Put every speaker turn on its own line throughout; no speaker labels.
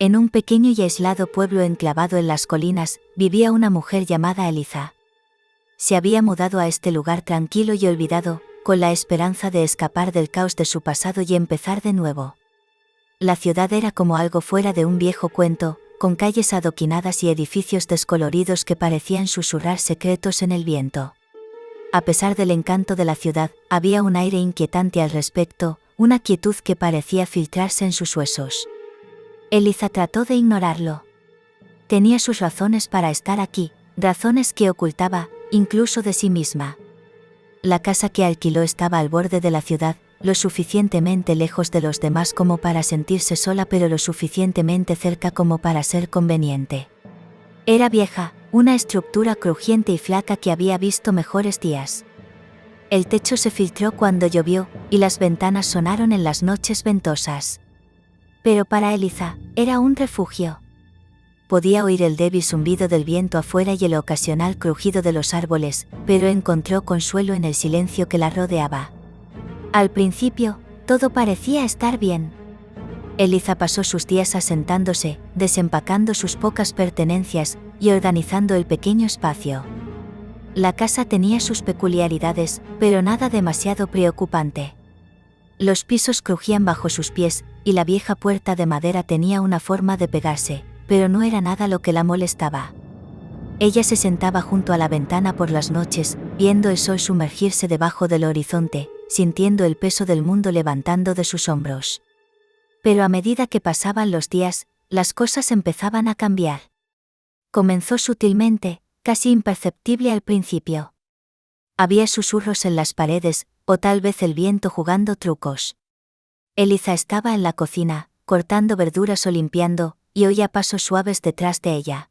En un pequeño y aislado pueblo enclavado en las colinas, vivía una mujer llamada Eliza. Se había mudado a este lugar tranquilo y olvidado, con la esperanza de escapar del caos de su pasado y empezar de nuevo. La ciudad era como algo fuera de un viejo cuento, con calles adoquinadas y edificios descoloridos que parecían susurrar secretos en el viento. A pesar del encanto de la ciudad, había un aire inquietante al respecto, una quietud que parecía filtrarse en sus huesos. Eliza trató de ignorarlo. Tenía sus razones para estar aquí, razones que ocultaba, incluso de sí misma. La casa que alquiló estaba al borde de la ciudad, lo suficientemente lejos de los demás como para sentirse sola, pero lo suficientemente cerca como para ser conveniente. Era vieja, una estructura crujiente y flaca que había visto mejores días. El techo se filtró cuando llovió, y las ventanas sonaron en las noches ventosas. Pero para Eliza, era un refugio. Podía oír el débil zumbido del viento afuera y el ocasional crujido de los árboles, pero encontró consuelo en el silencio que la rodeaba. Al principio, todo parecía estar bien. Eliza pasó sus días asentándose, desempacando sus pocas pertenencias y organizando el pequeño espacio. La casa tenía sus peculiaridades, pero nada demasiado preocupante. Los pisos crujían bajo sus pies, y la vieja puerta de madera tenía una forma de pegarse, pero no era nada lo que la molestaba. Ella se sentaba junto a la ventana por las noches, viendo el sol sumergirse debajo del horizonte, sintiendo el peso del mundo levantando de sus hombros. Pero a medida que pasaban los días, las cosas empezaban a cambiar. Comenzó sutilmente, casi imperceptible al principio. Había susurros en las paredes, o tal vez el viento jugando trucos. Eliza estaba en la cocina, cortando verduras o limpiando, y oía pasos suaves detrás de ella.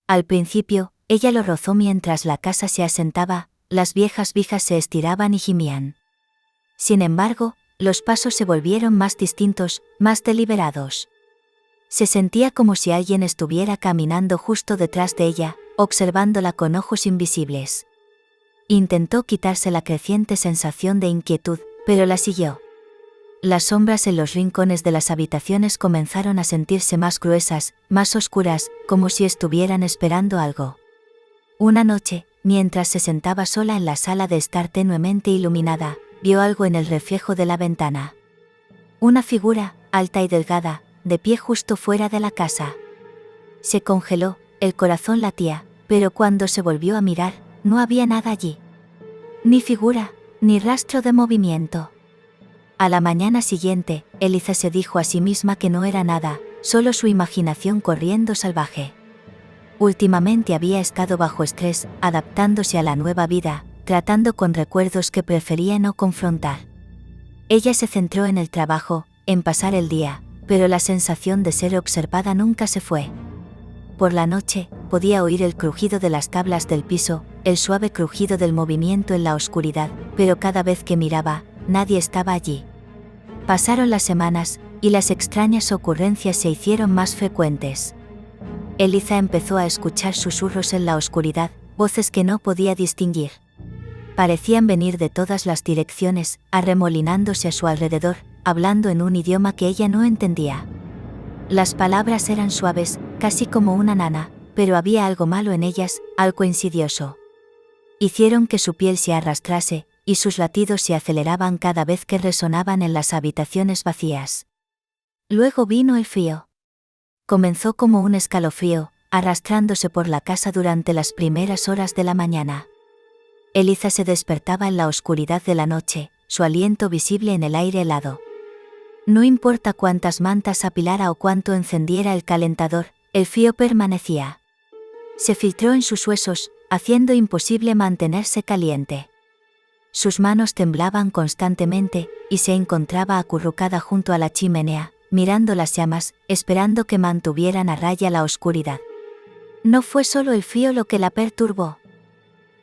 Al principio, ella lo rozó mientras la casa se asentaba, las viejas vigas se estiraban y gimían. Sin embargo, los pasos se volvieron más distintos, más deliberados. Se sentía como si alguien estuviera caminando justo detrás de ella, observándola con ojos invisibles. Intentó quitarse la creciente sensación de inquietud, pero la siguió. Las sombras en los rincones de las habitaciones comenzaron a sentirse más gruesas, más oscuras, como si estuvieran esperando algo. Una noche, mientras se sentaba sola en la sala de estar tenuemente iluminada, vio algo en el reflejo de la ventana. Una figura, alta y delgada, de pie justo fuera de la casa. Se congeló, el corazón latía, pero cuando se volvió a mirar, no había nada allí. Ni figura, ni rastro de movimiento. A la mañana siguiente, Eliza se dijo a sí misma que no era nada, solo su imaginación corriendo salvaje. Últimamente había estado bajo estrés, adaptándose a la nueva vida, tratando con recuerdos que prefería no confrontar. Ella se centró en el trabajo, en pasar el día, pero la sensación de ser observada nunca se fue. Por la noche, podía oír el crujido de las tablas del piso, el suave crujido del movimiento en la oscuridad, pero cada vez que miraba, nadie estaba allí. Pasaron las semanas, y las extrañas ocurrencias se hicieron más frecuentes. Eliza empezó a escuchar susurros en la oscuridad, voces que no podía distinguir. Parecían venir de todas las direcciones, arremolinándose a su alrededor, hablando en un idioma que ella no entendía. Las palabras eran suaves, casi como una nana, pero había algo malo en ellas, algo insidioso. Hicieron que su piel se arrastrase, y sus latidos se aceleraban cada vez que resonaban en las habitaciones vacías. Luego vino el frío. Comenzó como un escalofrío, arrastrándose por la casa durante las primeras horas de la mañana. Eliza se despertaba en la oscuridad de la noche, su aliento visible en el aire helado. No importa cuántas mantas apilara o cuánto encendiera el calentador, el frío permanecía. Se filtró en sus huesos, haciendo imposible mantenerse caliente. Sus manos temblaban constantemente, y se encontraba acurrucada junto a la chimenea, mirando las llamas, esperando que mantuvieran a raya la oscuridad. No fue solo el frío lo que la perturbó.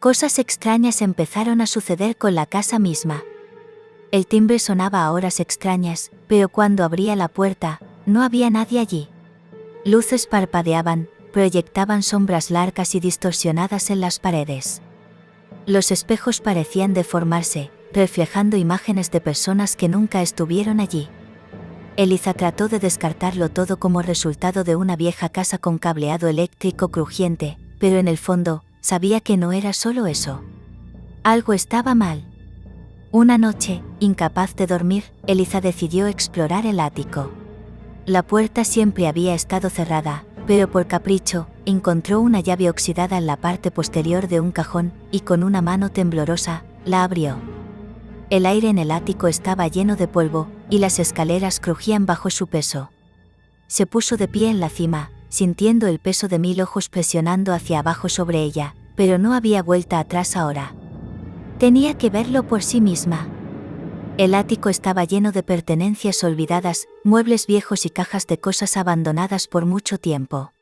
Cosas extrañas empezaron a suceder con la casa misma. El timbre sonaba a horas extrañas, pero cuando abría la puerta, no había nadie allí. Luces parpadeaban, proyectaban sombras largas y distorsionadas en las paredes. Los espejos parecían deformarse, reflejando imágenes de personas que nunca estuvieron allí. Eliza trató de descartarlo todo como resultado de una vieja casa con cableado eléctrico crujiente, pero en el fondo, sabía que no era solo eso. Algo estaba mal. Una noche, incapaz de dormir, Eliza decidió explorar el ático. La puerta siempre había estado cerrada, pero por capricho, encontró una llave oxidada en la parte posterior de un cajón, y con una mano temblorosa, la abrió. El aire en el ático estaba lleno de polvo, y las escaleras crujían bajo su peso. Se puso de pie en la cima, sintiendo el peso de 1000 ojos presionando hacia abajo sobre ella, pero no había vuelta atrás ahora. Tenía que verlo por sí misma. El ático estaba lleno de pertenencias olvidadas, muebles viejos y cajas de cosas abandonadas por mucho tiempo.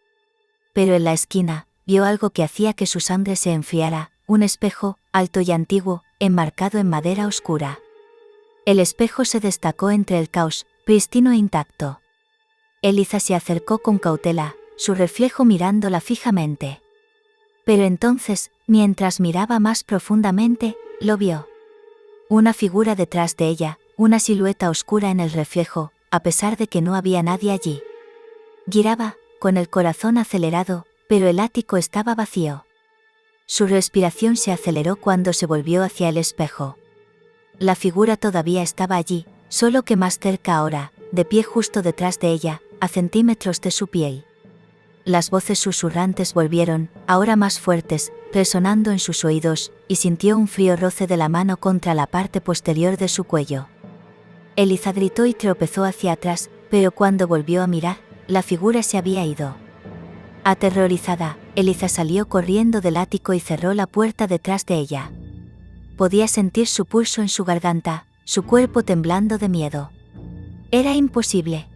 Pero en la esquina, vio algo que hacía que su sangre se enfriara, un espejo, alto y antiguo, enmarcado en madera oscura. El espejo se destacó entre el caos, prístino e intacto. Eliza se acercó con cautela, su reflejo mirándola fijamente. Pero entonces, mientras miraba más profundamente, lo vio. Una figura detrás de ella, una silueta oscura en el reflejo, a pesar de que no había nadie allí. Giraba, con el corazón acelerado, pero el ático estaba vacío. Su respiración se aceleró cuando se volvió hacia el espejo. La figura todavía estaba allí, solo que más cerca ahora, de pie justo detrás de ella, a centímetros de su piel. Las voces susurrantes volvieron, ahora más fuertes, resonando en sus oídos, y sintió un frío roce de la mano contra la parte posterior de su cuello. Eliza gritó y tropezó hacia atrás, pero cuando volvió a mirar, la figura se había ido. Aterrorizada, Eliza salió corriendo del ático y cerró la puerta detrás de ella. Podía sentir su pulso en su garganta, su cuerpo temblando de miedo. Era imposible.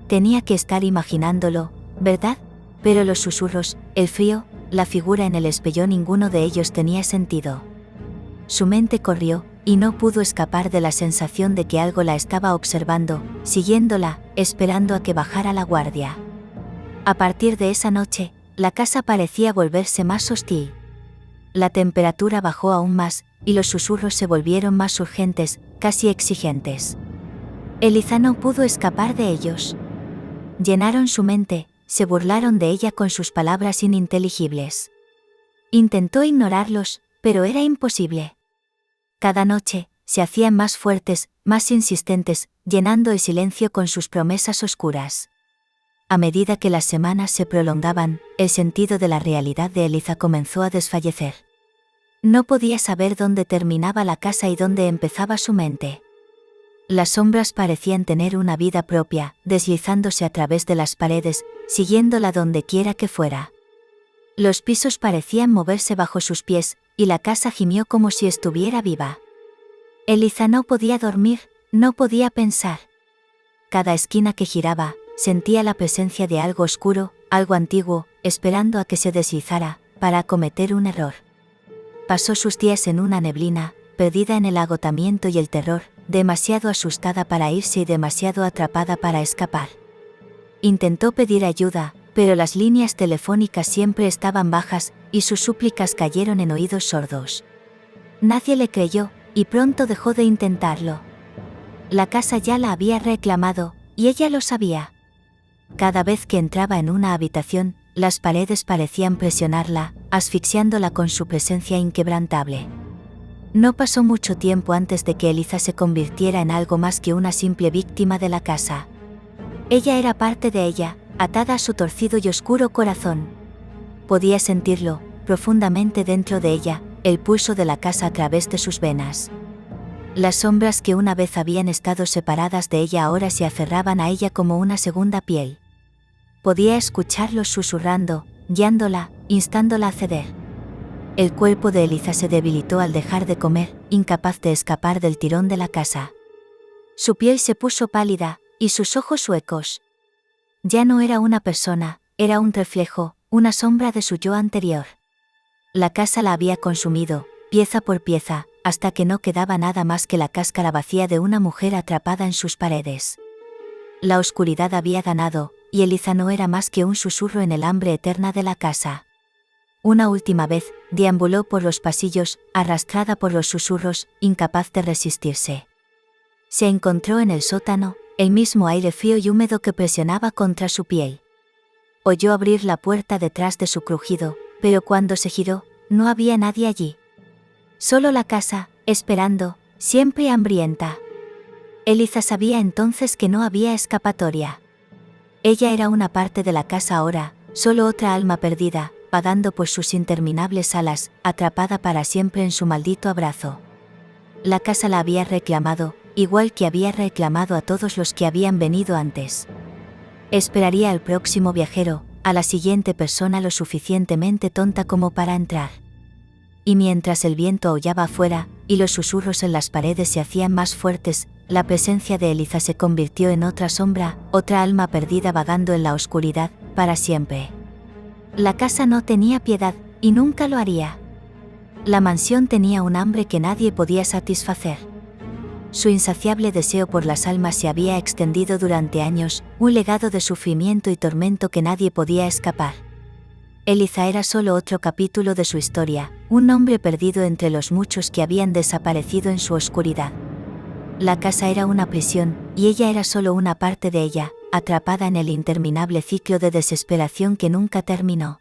Tenía que estar imaginándolo, ¿verdad? Pero los susurros, el frío, la figura en el espejo, ninguno de ellos tenía sentido. Su mente corrió, y no pudo escapar de la sensación de que algo la estaba observando, siguiéndola, esperando a que bajara la guardia. A partir de esa noche, la casa parecía volverse más hostil. La temperatura bajó aún más, y los susurros se volvieron más urgentes, casi exigentes. Eliza no pudo escapar de ellos. Llenaron su mente, se burlaron de ella con sus palabras ininteligibles. Intentó ignorarlos, pero era imposible. Cada noche, se hacían más fuertes, más insistentes, llenando el silencio con sus promesas oscuras. A medida que las semanas se prolongaban, el sentido de la realidad de Eliza comenzó a desfallecer. No podía saber dónde terminaba la casa y dónde empezaba su mente. Las sombras parecían tener una vida propia, deslizándose a través de las paredes, siguiéndola donde quiera que fuera. Los pisos parecían moverse bajo sus pies, y la casa gimió como si estuviera viva. Eliza no podía dormir, no podía pensar. Cada esquina que giraba, sentía la presencia de algo oscuro, algo antiguo, esperando a que se deslizara, para cometer un error. Pasó sus días en una neblina, perdida en el agotamiento y el terror, demasiado asustada para irse y demasiado atrapada para escapar. Intentó pedir ayuda, pero las líneas telefónicas siempre estaban bajas, y sus súplicas cayeron en oídos sordos. Nadie le creyó, y pronto dejó de intentarlo. La casa ya la había reclamado, y ella lo sabía. Cada vez que entraba en una habitación, las paredes parecían presionarla, asfixiándola con su presencia inquebrantable. No pasó mucho tiempo antes de que Eliza se convirtiera en algo más que una simple víctima de la casa. Ella era parte de ella, atada a su torcido y oscuro corazón. Podía sentirlo, profundamente dentro de ella, el pulso de la casa a través de sus venas. Las sombras que una vez habían estado separadas de ella ahora se aferraban a ella como una segunda piel. Podía escucharlos susurrando, guiándola, instándola a ceder. El cuerpo de Eliza se debilitó al dejar de comer, incapaz de escapar del tirón de la casa. Su piel se puso pálida, y sus ojos huecos. Ya no era una persona, era un reflejo, una sombra de su yo anterior. La casa la había consumido, pieza por pieza, hasta que no quedaba nada más que la cáscara vacía de una mujer atrapada en sus paredes. La oscuridad había ganado, y Eliza no era más que un susurro en el hambre eterna de la casa. Una última vez, deambuló por los pasillos, arrastrada por los susurros, incapaz de resistirse. Se encontró en el sótano, el mismo aire frío y húmedo que presionaba contra su piel. Oyó abrir la puerta detrás de su crujido, pero cuando se giró, no había nadie allí. Solo la casa, esperando, siempre hambrienta. Eliza sabía entonces que no había escapatoria. Ella era una parte de la casa ahora, solo otra alma perdida, vagando por sus interminables alas, atrapada para siempre en su maldito abrazo. La casa la había reclamado, igual que había reclamado a todos los que habían venido antes. Esperaría al próximo viajero, a la siguiente persona lo suficientemente tonta como para entrar. Y mientras el viento aullaba afuera, y los susurros en las paredes se hacían más fuertes, la presencia de Eliza se convirtió en otra sombra, otra alma perdida vagando en la oscuridad, para siempre. La casa no tenía piedad, y nunca lo haría. La mansión tenía un hambre que nadie podía satisfacer. Su insaciable deseo por las almas se había extendido durante años, un legado de sufrimiento y tormento que nadie podía escapar. Eliza era solo otro capítulo de su historia, un hombre perdido entre los muchos que habían desaparecido en su oscuridad. La casa era una prisión, y ella era solo una parte de ella, atrapada en el interminable ciclo de desesperación que nunca terminó.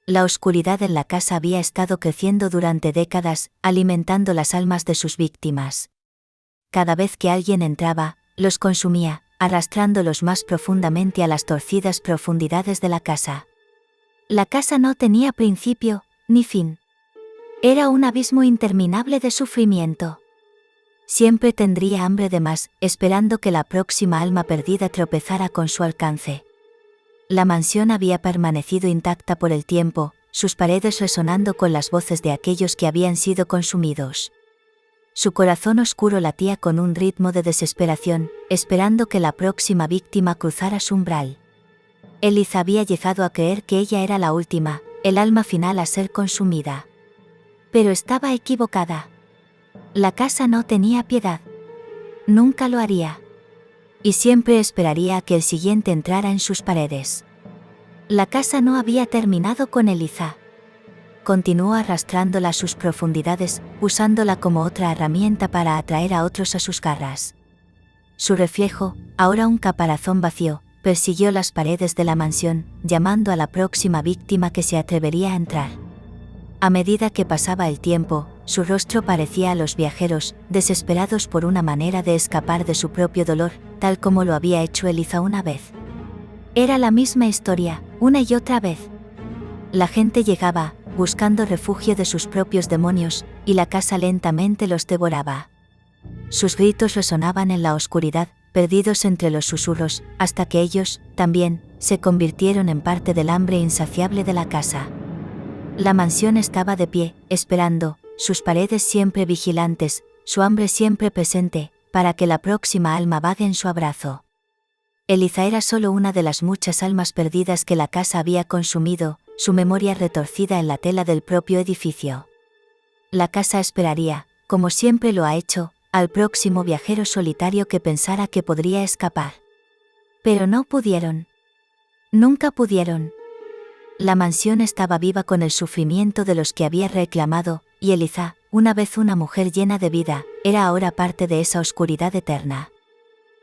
La oscuridad en la casa había estado creciendo durante décadas, alimentando las almas de sus víctimas. Cada vez que alguien entraba, los consumía, arrastrándolos más profundamente a las torcidas profundidades de la casa. La casa no tenía principio, ni fin. Era un abismo interminable de sufrimiento. Siempre tendría hambre de más, esperando que la próxima alma perdida tropezara con su alcance. La mansión había permanecido intacta por el tiempo, sus paredes resonando con las voces de aquellos que habían sido consumidos. Su corazón oscuro latía con un ritmo de desesperación, esperando que la próxima víctima cruzara su umbral. Eliza había llegado a creer que ella era la última, el alma final a ser consumida. Pero estaba equivocada. La casa no tenía piedad. Nunca lo haría. Y siempre esperaría a que el siguiente entrara en sus paredes. La casa no había terminado con Eliza. Continuó arrastrándola a sus profundidades, usándola como otra herramienta para atraer a otros a sus garras. Su reflejo, ahora un caparazón vacío, persiguió las paredes de la mansión, llamando a la próxima víctima que se atrevería a entrar. A medida que pasaba el tiempo, su rostro parecía a los viajeros, desesperados por una manera de escapar de su propio dolor, tal como lo había hecho Eliza una vez. Era la misma historia, una y otra vez. La gente llegaba, buscando refugio de sus propios demonios, y la casa lentamente los devoraba. Sus gritos resonaban en la oscuridad, perdidos entre los susurros, hasta que ellos, también, se convirtieron en parte del hambre insaciable de la casa. La mansión estaba de pie, esperando, sus paredes siempre vigilantes, su hambre siempre presente, para que la próxima alma vague en su abrazo. Eliza era solo una de las muchas almas perdidas que la casa había consumido, su memoria retorcida en la tela del propio edificio. La casa esperaría, como siempre lo ha hecho, al próximo viajero solitario que pensara que podría escapar. Pero no pudieron. Nunca pudieron. La mansión estaba viva con el sufrimiento de los que había reclamado, y Eliza, una vez una mujer llena de vida, era ahora parte de esa oscuridad eterna.